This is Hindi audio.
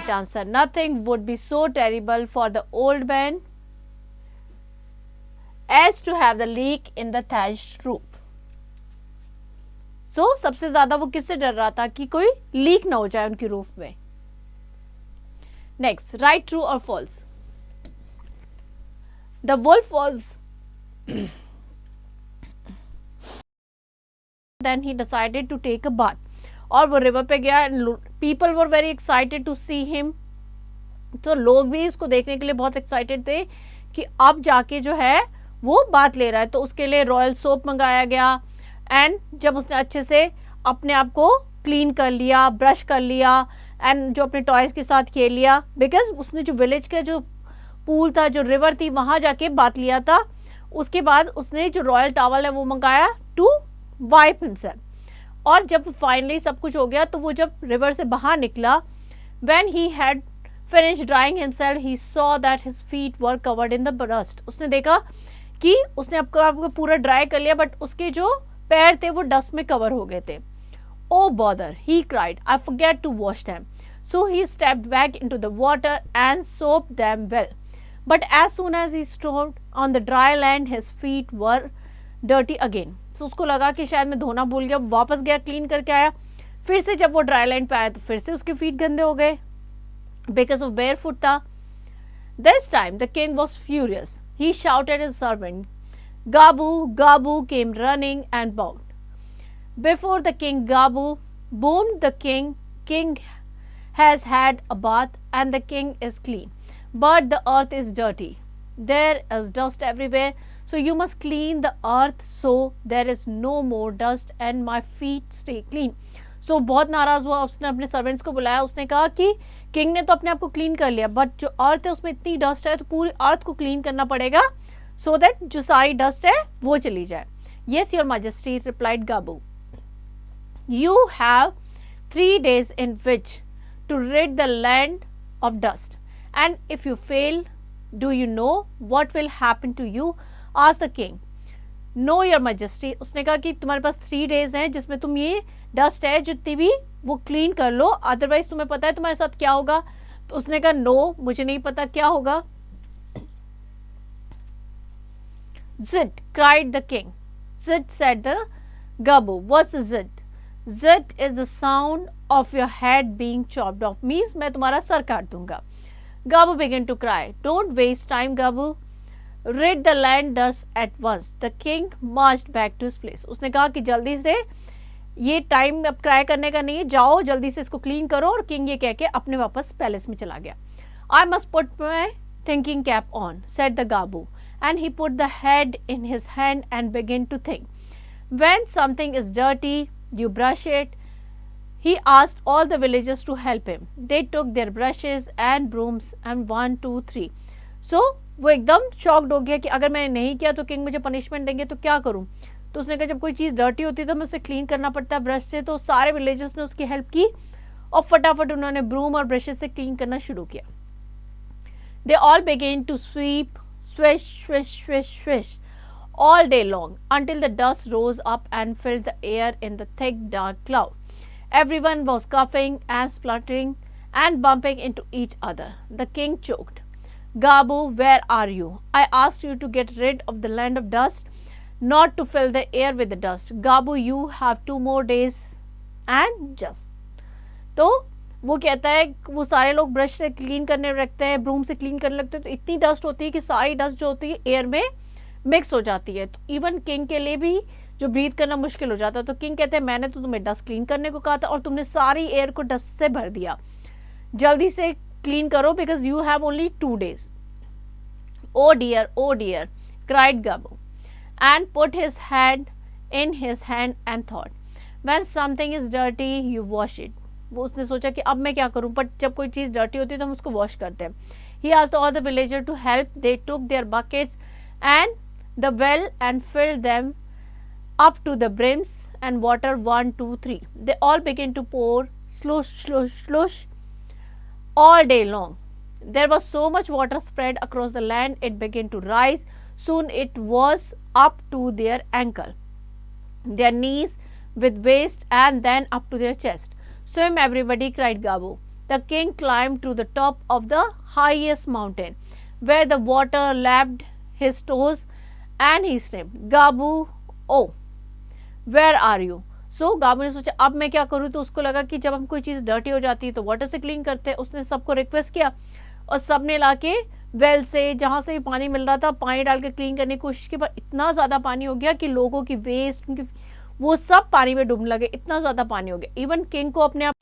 right answer. Nothing would be so terrible for the old man as to have the leak in the thatched roof. So सबसे ज्यादा वो किससे डर रहा था कि कोई लीक ना हो जाए उनकी रूफ में. Next, right, true or false. The wolf was then he decided to take a bath. और वो रिवर पे गया. People were very excited to see him. तो लोग भी इसको देखने के लिए बहुत एक्साइटेड थे कि अब जाके जो है वो बात ले रहा है. तो उसके लिए रॉयल सोप मंगाया गया. एंड जब उसने अच्छे से अपने आप को क्लीन कर लिया, ब्रश कर लिया एंड जो अपने टॉयज के साथ खेल लिया, बिकॉज उसने जो विलेज का जो पूल था, जो रिवर थी, वहां जाके बात लिया था. उसके बाद उसने जो रॉयल टॉवल है वो मंगाया टू वाइप हिमसेल्फ. और जब फाइनली सब कुछ हो गया तो वो जब रिवर से बाहर निकला, when he had finished drawing himself he saw that his feet were covered in the dust. उसने देखा कि उसने आपको पूरा ड्राई कर लिया बट उसके जो पैर थे वो डस्ट में कवर हो गए थे. Oh bother, he cried, I forget to wash them. So he stepped back into the water and soaped them well. But as soon as he stood on the dry land, his feet were dirty again. So उसको लगा कि शायद मैं धोना भूल गया, वापस गया, क्लीन करके आया. फिर से जब वो ड्राई लैंड पे आया तो फिर से उसके फीट गंदे हो गए बिकॉज ऑफ बेयरफुट था. This time the king was furious. He shouted his servant, Gabu, Gabu came running and bowed. Before the king Gabu boomed, the king has had a bath and the king is clean. But the earth is dirty. There is dust everywhere. So you must clean the earth so there is no more dust and my feet stay clean. So बहुत नाराज हुआ. उसने अपने सर्वेंट्स को बुलाया. उसने कहा कि किंग ने तो अपने आप को क्लीन कर लिया बट जो अर्थ है उसमें इतनी डस्ट है तो पूरी अर्थ को क्लीन करना पड़ेगा सो दैट जो सारी डस्ट है वो चली जाए. Yes, your majesty, replied Gabu. You have 3 days in which to rid the land of dust. And if you fail, do you know what will happen to you? Asked the king. No, your majesty. उसने कहा कि तुम्हारे पास 3 days हैं जिसमें तुम ये डस्ट है जितनी भी वो क्लीन कर लो, अदरवाइज तुम्हें पता है तुम्हारे साथ क्या होगा. तो उसने कहा नो, मुझे नहीं पता क्या होगा. Zit, cried the king. Zit, said the Gabu. What's zit? Zit is the sound of your head being chopped off. Means मैं तुम्हारा सर काट दूंगा. Gabu began to cry. Don't waste time, Gabu. Rid the land dust at once. The king marched back to his place. उसने कहा कि जल्दी से ये टाइम अब क्राई करने का नहीं है, जाओ जल्दी से इसको क्लीन करो. और किंग ये कह के अपने वापस पैलेस में चला गया. I must put my thinking cap on, said the Gabu. And he put the head in his hand and began to think. When something is dirty, you brush it. He asked all the villagers to help him. They took their brushes and brooms and 1, 2, 3. So वो एकदम शॉक्ड हो गया कि अगर मैंने नहीं किया तो किंग मुझे पनिशमेंट देंगे तो क्या करूं. तो उसने कहा जब कोई चीज़ डर्टी होती है तो हमें उसे क्लीन करना पड़ता है ब्रश से. तो सारे विलेजर्स ने उसकी हेल्प की और फटाफट उन्होंने ब्रूम और ब्रशेस से क्लीन करना शुरू किया. They all began to sweep, swish, swish, swish, swish all day long until the dust rose up and filled the air in the thick dark cloud. Everyone was coughing and spluttering and bumping into each other. The king choked. Gabu, where are you? I asked you to get rid of the land of dust, not to fill the air with the dust. Gabu, you have 2 more days and just. तो वो कहता है वो सारे लोग ब्रश से क्लीन करने रखते हैं, ब्रूम से क्लीन करने लगते हैं तो इतनी डस्ट होती है कि सारी डस्ट जो होती है एयर में मिक्स हो जाती है. तो इवन किंग के लिए भी जो ब्रीथ करना मुश्किल हो जाता है. तो किंग कहते हैं मैंने तो तुम्हें डस्ट क्लीन करने को कहा था और तुमने सारी एयर को डस्ट से भर दिया. जल्दी से क्लीन करो because you have only 2 days. Oh dear, cried Gabu and put his hand in his hand and thought, when something is dirty you wash it. वो उसने सोचा कि अब मैं क्या करूं, बट जब कोई चीज़ डर्टी होती है तो हम उसको वॉश करते हैं. He asked all the villagers to help. They took their buckets and the well and filled them up to the brims and water 1, 2, 3. They all began to pour slush, slush, slush all day long. There was so much water spread across the land it began to rise. Soon it was up to their ankle, their knees, with waist and then up to their chest. Swim everybody, cried Gabu. The king climbed to the top of the highest mountain, where the water lapped his toes, and he screamed, "Gabu, oh, where are you?" सो गाबू ने सोचा अब मैं क्या करूँ, तो उसको लगा कि जब हम कोई चीज़ डर्टी हो जाती है तो वाटर से क्लीन करते हैं। उसने सबको रिक्वेस्ट किया और सबने लाके वेल से जहाँ से भी पानी मिल रहा था पानी डाल के क्लीन करने की कोशिश की, पर इतना ज़्यादा पानी हो गया कि लोगों की वेस्ट उनकी वो सब पानी में डूबने लगे, इतना ज़्यादा पानी हो गया। इवन किंग को अपने आप